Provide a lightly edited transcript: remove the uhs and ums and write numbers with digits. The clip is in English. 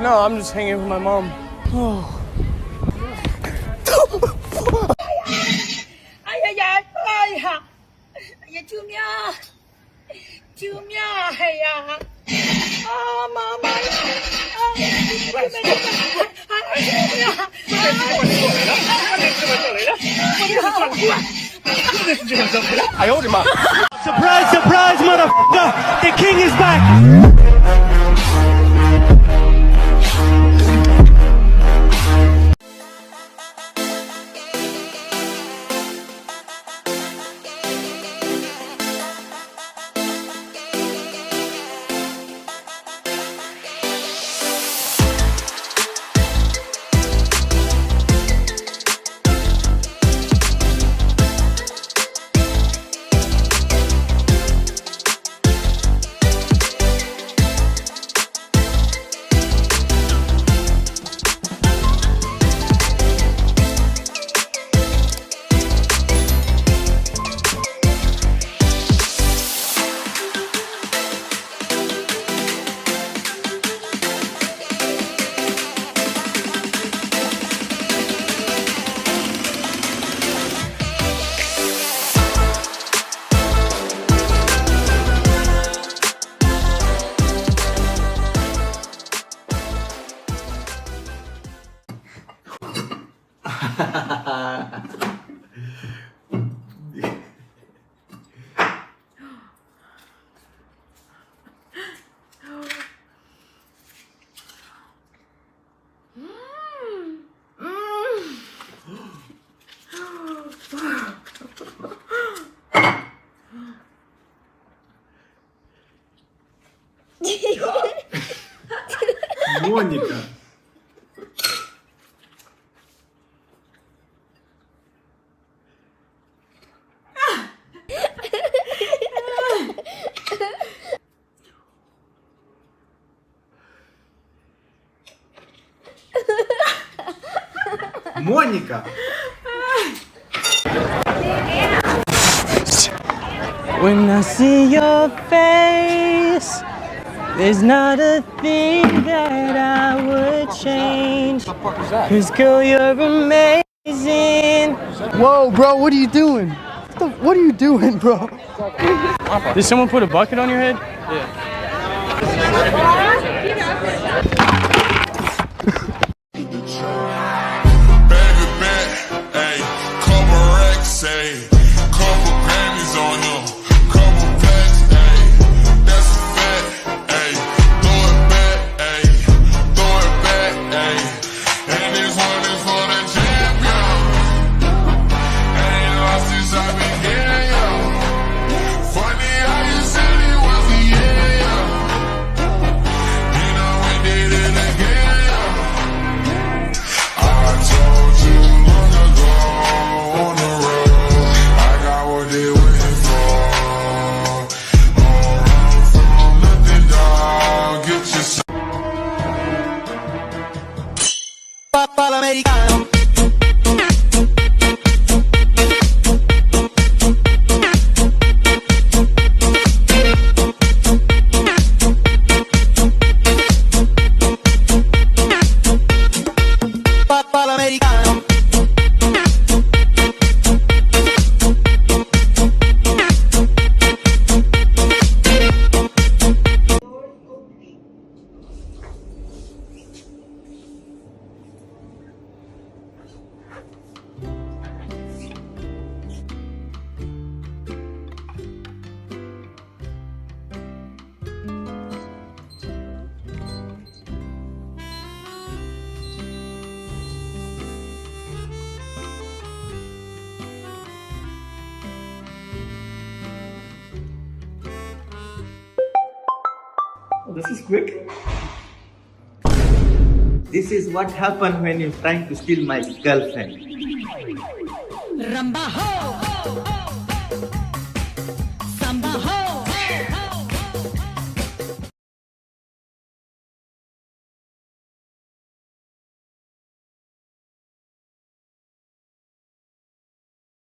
No, I'm just hanging with my mom. Oh. Ay, ay, ay, ay, ha. Ay, Jumia. Jumia, hey, ya. Ah, mama. Surprise, surprise, motherfucker! The king is back! Моника. Моника. When I see your face, there's not a thing that I would change. Cause girl, you're amazing. Whoa, bro, what are you doing? What are you doing, bro? Did someone put a bucket on your head? Yeah. Baby bet, ayy, couple racks, ayy, couple panties on him, couple packs, ayy, that's a fact, ayy, throw it back, ayy, throw it back, ayy, and this one is for the champion, ain't lost since I been here, yo, funny how you said it was a year, yo, you know we did it again, yo. I told you long ago on the road, I got what they waiting for. Don't run from nothing, dog. Get yourself. Papa l'americano. Papa l'americano. This is quick. This is what happened when you're trying to steal my girlfriend. Ramba ho!